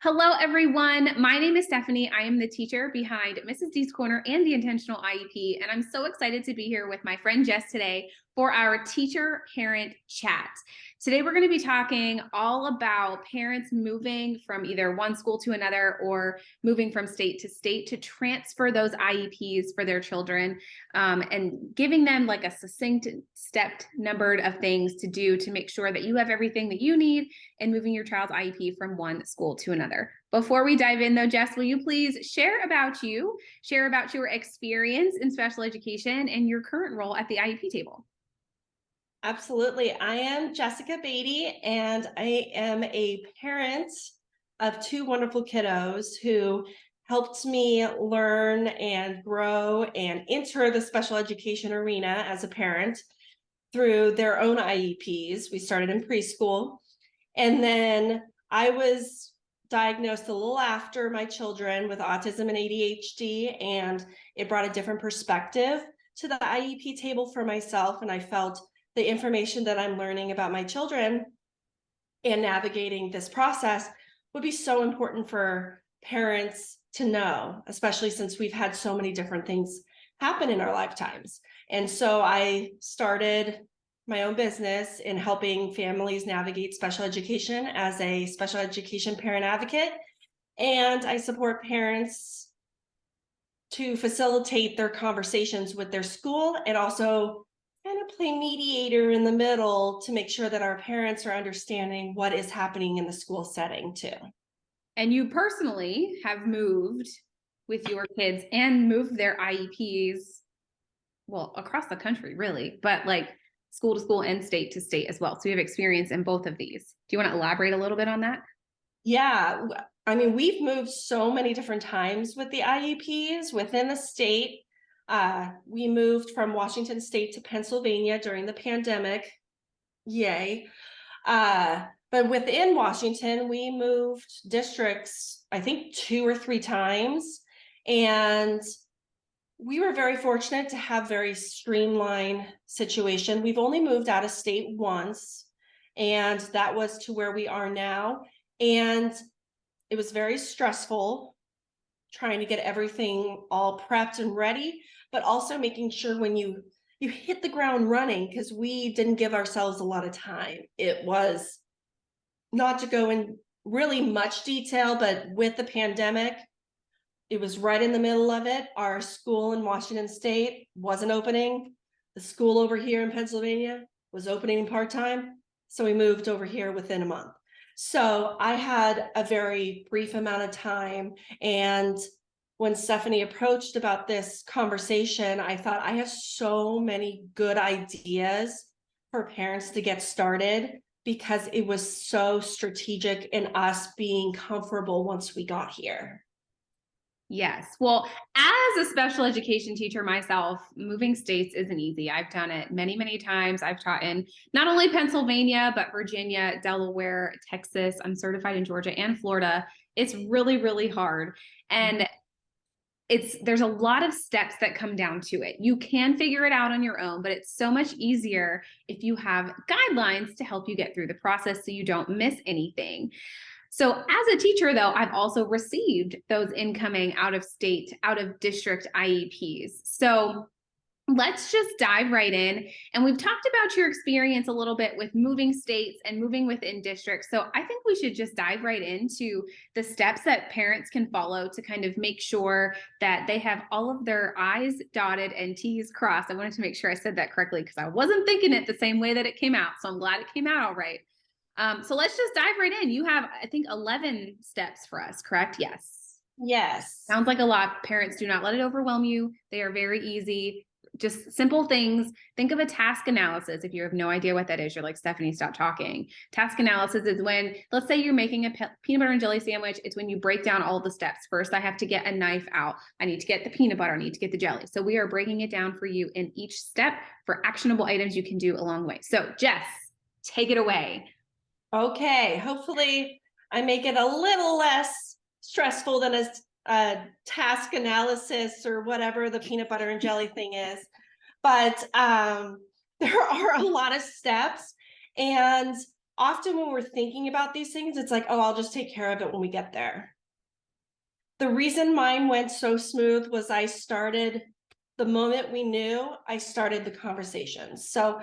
Hello, everyone. My name is Stephanie. I am the teacher behind Mrs. D's Corner and the Intentional IEP, and I'm so excited to be here with my friend Jess today for our teacher-parent chat. Today, we're going to be talking all about parents moving from either one school to another or moving from state to state to transfer those IEPs for their children, and giving them like a succinct, stepped numbered of things to do to make sure that you have everything that you need and moving your child's IEP from one school to another. Before we dive in though, Jess, will you please share about your experience in special education and your current role at the IEP table? Absolutely. I am Jessica Beatty, and I am a parent of two wonderful kiddos who helped me learn and grow and enter the special education arena as a parent through their own IEPs. We started in preschool, and then I was diagnosed a little after my children with autism and ADHD, and it brought a different perspective to the IEP table for myself, and I felt the information that I'm learning about my children and navigating this process would be so important for parents to know, especially since we've had so many different things happen in our lifetimes. And so I started my own business in helping families navigate special education as a special education parent advocate. And I support parents to facilitate their conversations with their school and also kind of play mediator in the middle to make sure that our parents are understanding what is happening in the school setting too. And you personally have moved with your kids and moved their IEPs, well, across the country, really, but like school to school and state to state as well. So you have experience in both of these. Do you want to elaborate a little bit on that? Yeah, I mean, we've moved so many different times with the IEPs within the state. We moved from Washington State to Pennsylvania during the pandemic. Yay. But within Washington, we moved districts, I think 2 or 3 times. And we were very fortunate to have very streamlined situation. We've only moved out of state once, and that was to where we are now. And it was very stressful trying to get everything all prepped and ready, but also making sure when you hit the ground running, because we didn't give ourselves a lot of time. It was not to go in really much detail, but with the pandemic, it was right in the middle of it. Our school in Washington State wasn't opening. The school over here in Pennsylvania was opening part-time. So we moved over here within a month. So I had a very brief amount of time. And when Stephanie approached about this conversation, I thought I have so many good ideas for parents to get started because it was so strategic in us being comfortable once we got here. Yes. Well, as a special education teacher myself, moving states isn't easy. I've done it many, many times. I've taught in not only Pennsylvania, but Virginia, Delaware, Texas. I'm certified in Georgia and Florida. It's really, really hard. And there's a lot of steps that come down to it. You can figure it out on your own, but it's so much easier if you have guidelines to help you get through the process so you don't miss anything. So as a teacher, though, I've also received those incoming out of state, out of district IEPs. So let's just dive right in. And we've talked about your experience a little bit with moving states and moving within districts. So I think we should just dive right into the steps that parents can follow to kind of make sure that they have all of their I's dotted and T's crossed. I wanted to make sure I said that correctly because I wasn't thinking it the same way that it came out. So I'm glad it came out all right. So let's just dive right in. You have, I think, 11 steps for us, correct? Yes. Yes. Sounds like a lot. Parents, do not let it overwhelm you. They are very easy. Just simple things. Think of a task analysis. If you have no idea what that is, you're like, Stephanie, stop talking. Task analysis is when, let's say you're making a peanut butter and jelly sandwich. It's when you break down all the steps. First, I have to get a knife out. I need to get the peanut butter. I need to get the jelly. So we are breaking it down for you in each step for actionable items you can do along the way. So Jess, take it away. Okay, hopefully I make it a little less stressful than a task analysis or whatever the peanut butter and jelly thing is. But there are a lot of steps, and often when we're thinking about these things, it's like, oh, I'll just take care of it when we get there. The reason mine went so smooth was I started, the moment we knew, I started the conversation. So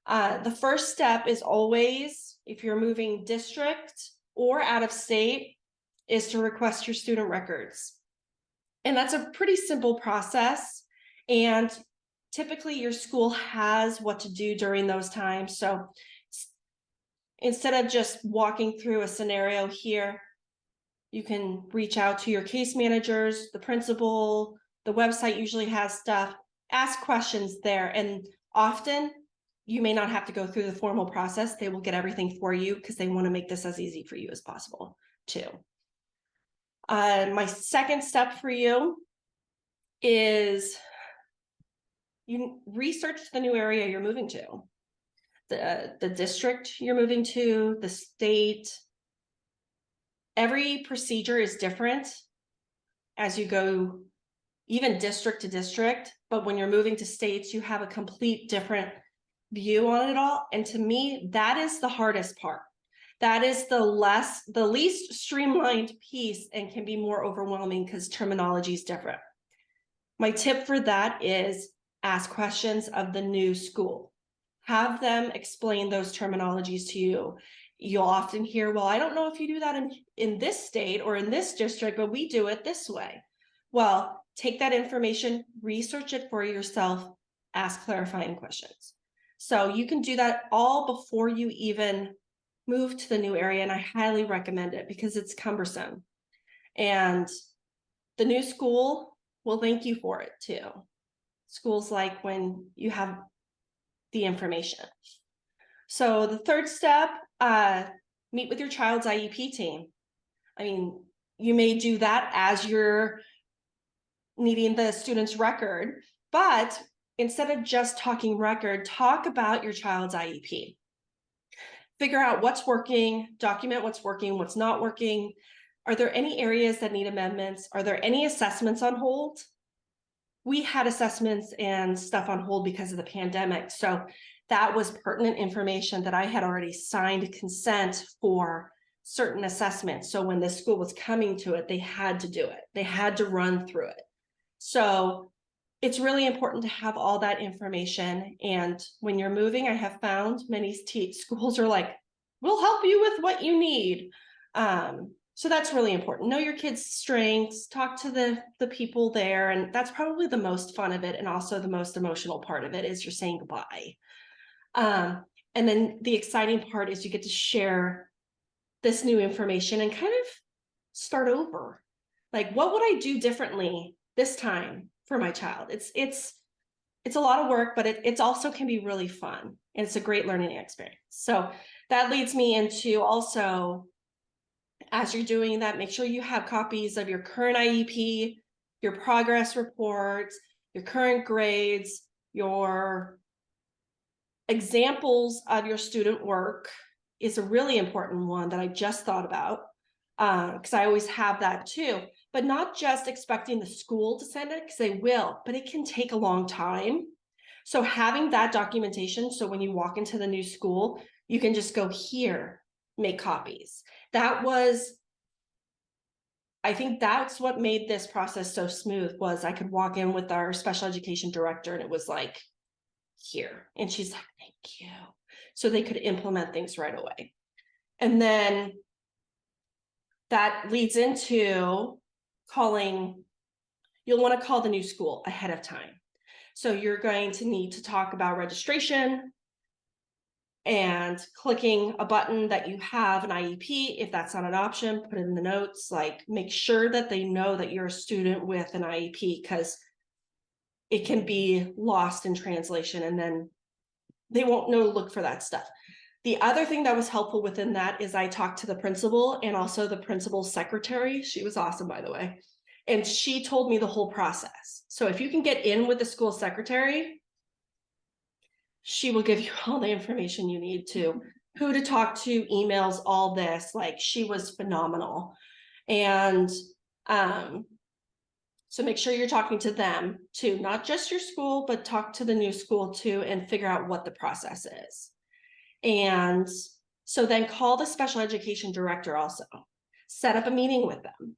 the first step is always, if you're moving district or out of state, is to request your student records. And that's a pretty simple process. And typically your school has what to do during those times. So instead of just walking through a scenario here, you can reach out to your case managers, the principal, the website usually has stuff, ask questions there. And often you may not have to go through the formal process. They will get everything for you because they want to make this as easy for you as possible too. My second step for you is you research the new area you're moving to, the district you're moving to, the state. Every procedure is different as you go, even district to district, but when you're moving to states, you have a complete different view on it all. And to me, that is the hardest part. That is the least streamlined piece and can be more overwhelming because terminology is different. My tip for that is ask questions of the new school. Have them explain those terminologies to you. You'll often hear, well, I don't know if you do that in this state or in this district, but we do it this way. Well, take that information, research it for yourself, ask clarifying questions. So you can do that all before you even move to the new area, and I highly recommend it because it's cumbersome. And the new school will thank you for it too. Schools like when you have the information. So the third step, meet with your child's IEP team. I mean, you may do that as you're needing the student's record, but instead of just talking record, talk about your child's IEP. Figure out what's working, document what's working, what's not working. Are there any areas that need amendments? Are there any assessments on hold? We had assessments and stuff on hold because of the pandemic. So that was pertinent information that I had already signed consent for certain assessments. So when the school was coming to it, they had to do it. They had to run through it. So it's really important to have all that information. And when you're moving, I have found many schools are like, we'll help you with what you need. So that's really important. Know your kids' strengths, talk to the people there. And that's probably the most fun of it. And also the most emotional part of it is you're saying goodbye. And then the exciting part is you get to share this new information and kind of start over. Like, what would I do differently this time for my child? It's a lot of work, but it's also can be really fun. And it's a great learning experience. So that leads me into also, as you're doing that, make sure you have copies of your current IEP, your progress reports, your current grades, your examples of your student work is a really important one that I just thought about, because I always have that too, but not just expecting the school to send it, because they will, but it can take a long time. So having that documentation, so when you walk into the new school, you can just go here, make copies. I think that's what made this process so smooth, was I could walk in with our special education director and it was like, here. And she's like, thank you. So they could implement things right away. And then that leads into calling, you'll want to call the new school ahead of time. So you're going to need to talk about registration and clicking a button that you have an IEP. If that's not an option, put it in the notes, like make sure that they know that you're a student with an IEP, because it can be lost in translation and then they won't know to look for that stuff. The other thing that was helpful within that is I talked to the principal and also the principal's secretary. She was awesome, by the way. And she told me the whole process. So if you can get in with the school secretary, she will give you all the information you need to, who to talk to, emails, all this. Like, she was phenomenal. And so make sure you're talking to them too, not just your school, but talk to the new school too, and figure out what the process is. And So then call the special education director also. Set up a meeting with them.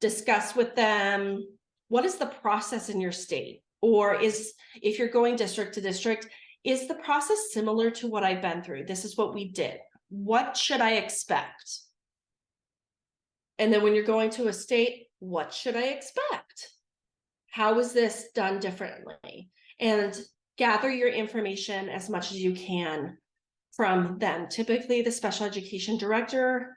Discuss with them, what is the process in your state? Or if you're going district to district, is the process similar to what I've been through? This is what we did. What should I expect? And then when you're going to a state, what should I expect? How is this done differently? And gather your information as much as you can from them. Typically, the special education director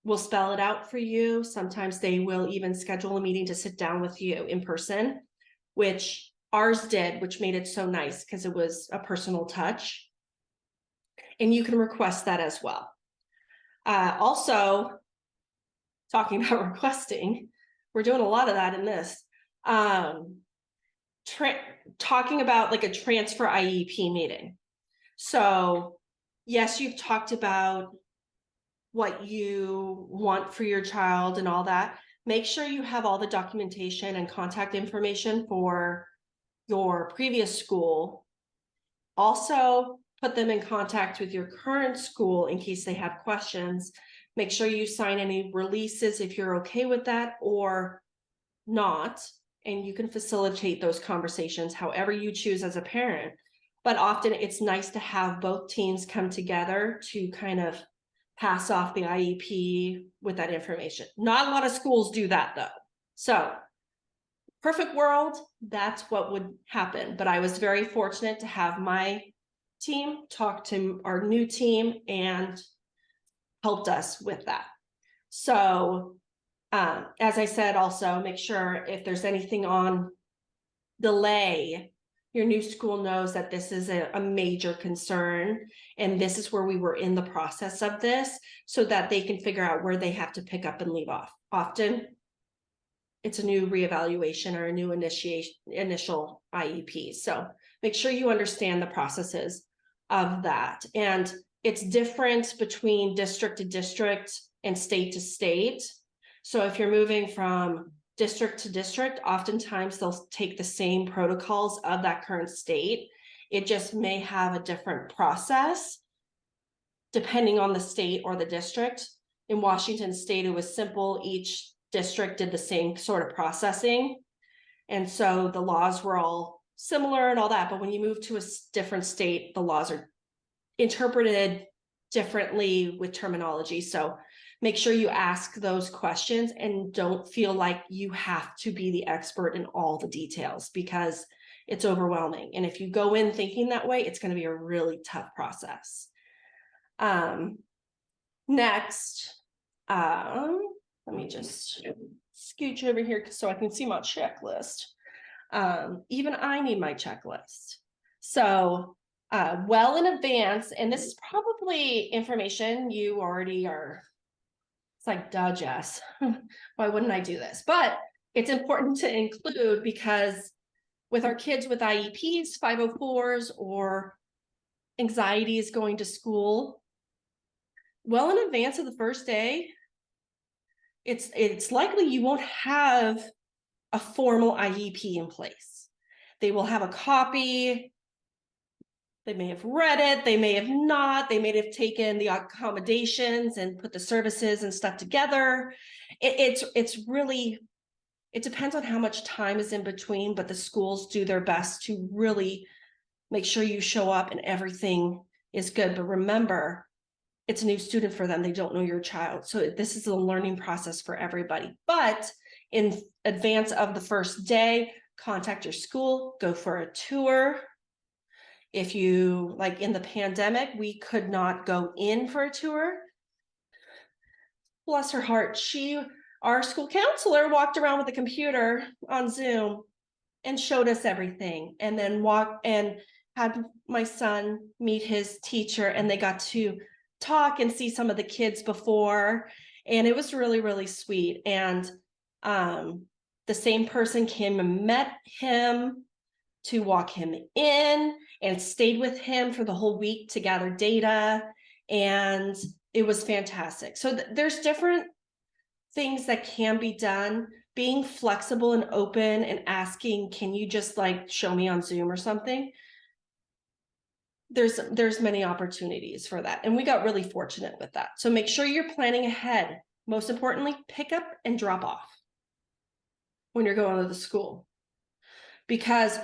will spell it out for you. Sometimes they will even schedule a meeting to sit down with you in person, which ours did, which made it so nice because it was a personal touch. And you can request that as well. Also, talking about requesting, we're doing a lot of that in this. Talking about like a transfer IEP meeting. So yes, you've talked about what you want for your child and all that. Make sure you have all the documentation and contact information for your previous school. Also, put them in contact with your current school in case they have questions. Make sure you sign any releases if you're okay with that or not. And you can facilitate those conversations however you choose as a parent. But often it's nice to have both teams come together to kind of pass off the IEP with that information. Not a lot of schools do that though. So perfect world, that's what would happen. But I was very fortunate to have my team talk to our new team and helped us with that. So as I said, also make sure if there's anything on delay, your new school knows that this is a major concern. And this is where we were in the process of this so that they can figure out where they have to pick up and leave off. Often it's a new reevaluation or a new initial IEP. So make sure you understand the processes of that. And it's different between district to district and state to state. So if you're moving from district to district, oftentimes they'll take the same protocols of that current state. It just may have a different process depending on the state or the district. In Washington State, it was simple. Each district did the same sort of processing. And so the laws were all similar and all that. But when you move to a different state, the laws are interpreted differently with terminology. So make sure you ask those questions and don't feel like you have to be the expert in all the details because it's overwhelming. And if you go in thinking that way, it's going to be a really tough process. Next, let me just scooch over here so I can see my checklist. Even I need my checklist. So well in advance, and this is probably information you already are. It's like, duh, Jess, why wouldn't I do this? But it's important to include because with our kids with IEPs, 504s, or anxieties going to school, well in advance of the first day, it's likely you won't have a formal IEP in place. They will have a copy. They may have read it, they may have not, they may have taken the accommodations and put the services and stuff together. It's really, it depends on how much time is in between, but the schools do their best to really make sure you show up and everything is good. But remember, it's a new student for them. They don't know your child. So this is a learning process for everybody. But in advance of the first day, contact your school, go for a tour. If you, like in the pandemic, we could not go in for a tour. Bless her heart. Our school counselor walked around with a computer on Zoom and showed us everything. And then had my son meet his teacher and they got to talk and see some of the kids before. And it was really, really sweet. And the same person came and met him to walk him in and stayed with him for the whole week to gather data. And it was fantastic. So there's different things that can be done. Being flexible and open and asking, can you just like show me on Zoom or something? there's many opportunities for that. And we got really fortunate with that. So make sure you're planning ahead. Most importantly, pick up and drop off when you're going to the school. Because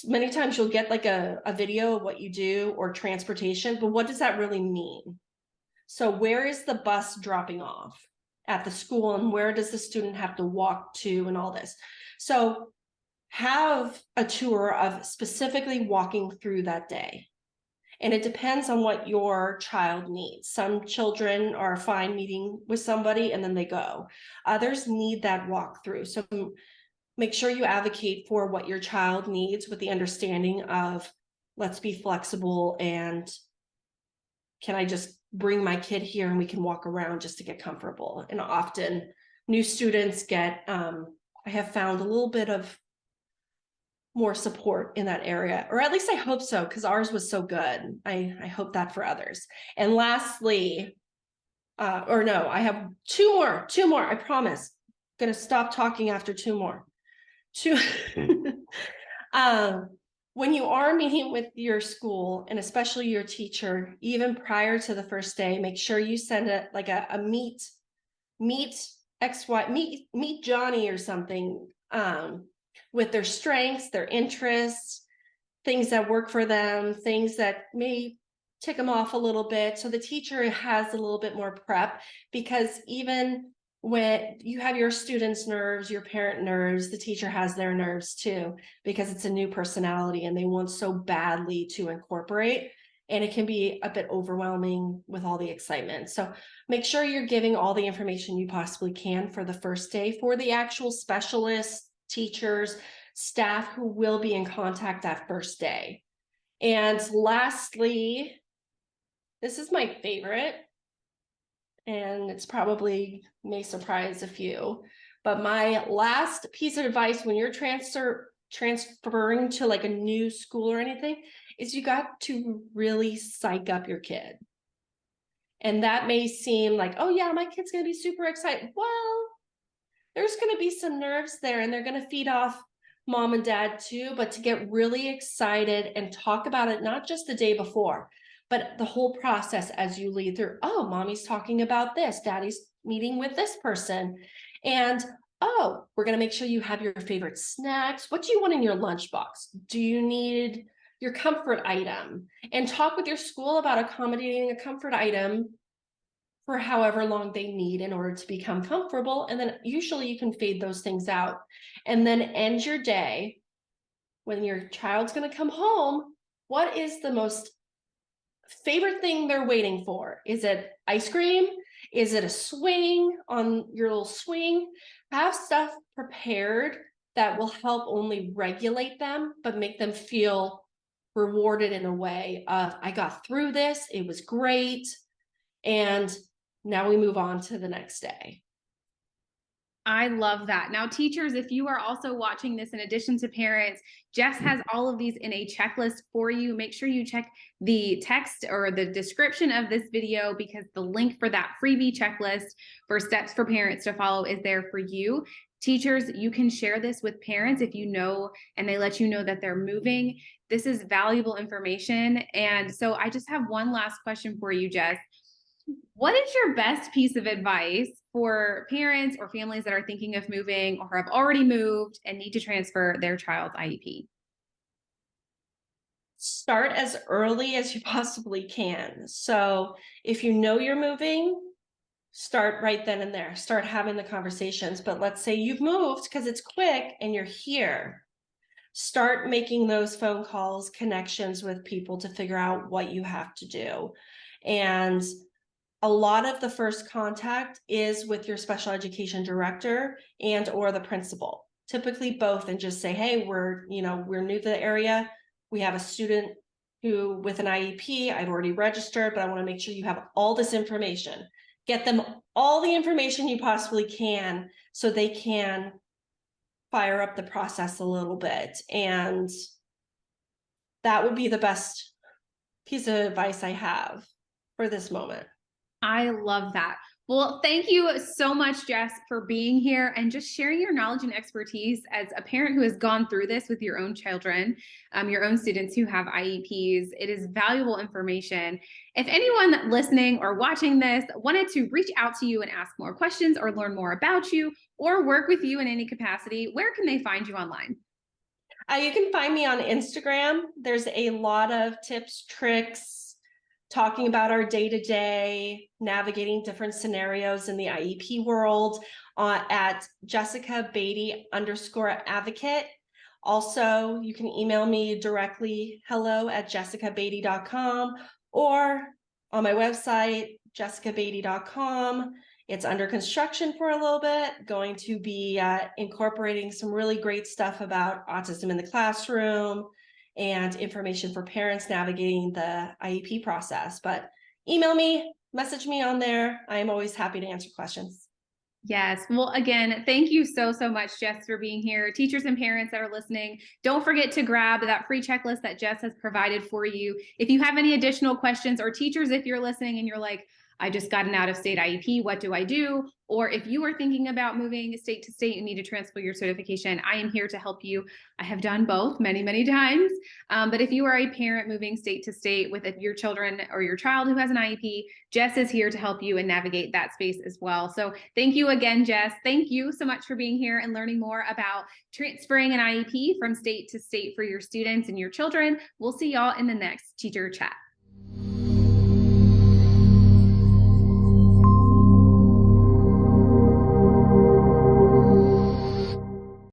many times you'll get like a video of what you do or transportation, but what does that really mean? So where is the bus dropping off at the school, and where does the student have to walk to, and all this? So have a tour of specifically walking through that day. And it depends on what your child needs. Some children are fine meeting with somebody and then they go. Others need that walkthrough. So make sure you advocate for what your child needs with the understanding of, let's be flexible, and can I just bring my kid here and we can walk around just to get comfortable. And often new students get, I have found a little bit of more support in that area, or at least I hope so, because ours was so good. I hope that for others. And lastly, or no, I have two more, I promise. I'm gonna stop talking after two more. When you are meeting with your school, and especially your teacher, even prior to the first day, make sure you send a meet Johnny or something, with their strengths, their interests, things that work for them, things that may tick them off a little bit. So the teacher has a little bit more prep, because even when you have your students' nerves, your parent nerves, the teacher has their nerves too, because it's a new personality and they want so badly to incorporate. And it can be a bit overwhelming with all the excitement. So make sure you're giving all the information you possibly can for the first day for the actual specialists, teachers, staff who will be in contact that first day. And lastly, this is my favorite, and it's probably may surprise a few, but my last piece of advice when you're transferring to like a new school or anything is you got to really psych up your kid. And that may seem like, oh yeah, my kid's gonna be super excited. Well, there's gonna be some nerves there, and they're gonna feed off mom and dad too, but to get really excited and talk about it, not just the day before, but the whole process as you lead through. Oh, mommy's talking about this, daddy's meeting with this person. And oh, we're gonna make sure you have your favorite snacks. What do you want in your lunchbox? Do you need your comfort item? And talk with your school about accommodating a comfort item for however long they need in order to become comfortable. And then usually you can fade those things out, and then end your day when your child's going to come home. What is the most favorite thing they're waiting for? Is it ice cream? Is it a swing on your little swing? Have stuff prepared that will help only regulate them, but make them feel rewarded in a way of, I got through this, it was great, and now we move on to the next day. I love that. Now, teachers, if you are also watching this in addition to parents, Jess has all of these in a checklist for you. Make sure you check the text or the description of this video, because the link for that freebie checklist for steps for parents to follow is there for you. Teachers, you can share this with parents if you know and they let you know that they're moving. This is valuable information. And so I just have one last question for you, Jess. What is your best piece of advice for parents or families that are thinking of moving or have already moved and need to transfer their child's IEP? Start as early as you possibly can. So if you know you're moving, start right then and there. Start having the conversations. But let's say you've moved because it's quick and you're here. Start making those phone calls, connections with people to figure out what you have to do. And a lot of the first contact is with your special education director and or the principal, typically both, and just say, hey, we're new to the area. We have a student who with an IEP, I've already registered, but I want to make sure you have all this information. Get them all the information you possibly can so they can fire up the process a little bit. And that would be the best piece of advice I have for this moment. I love that. Well, thank you so much, Jess, for being here and just sharing your knowledge and expertise as a parent who has gone through this with your own children, your own students who have IEPs. It is valuable information. If anyone listening or watching this wanted to reach out to you and ask more questions or learn more about you or work with you in any capacity, where can they find you online? You can find me on Instagram. There's a lot of tips, tricks, talking about our day-to-day, navigating different scenarios in the IEP world at Jessica Beatty _advocate. Also, you can email me directly, hello@jessicabeatty.com, or on my website, jessicabeatty.com. It's under construction for a little bit, going to be incorporating some really great stuff about autism in the classroom and information for parents navigating the IEP process. But email me, message me on there. I am always happy to answer questions. Yes. Well, again, thank you so, so much, Jess, for being here. Teachers and parents that are listening, don't forget to grab that free checklist that Jess has provided for you. If you have any additional questions, or teachers, if you're listening and you're like, I just got an out-of-state IEP, what do I do? Or if you are thinking about moving state to state and need to transfer your certification, I am here to help you. I have done both many, many times. But if you are a parent moving state to state with your children or your child who has an IEP, Jess is here to help you and navigate that space as well. So thank you again, Jess. Thank you so much for being here and learning more about transferring an IEP from state to state for your students and your children. We'll see y'all in the next Teacher Chat.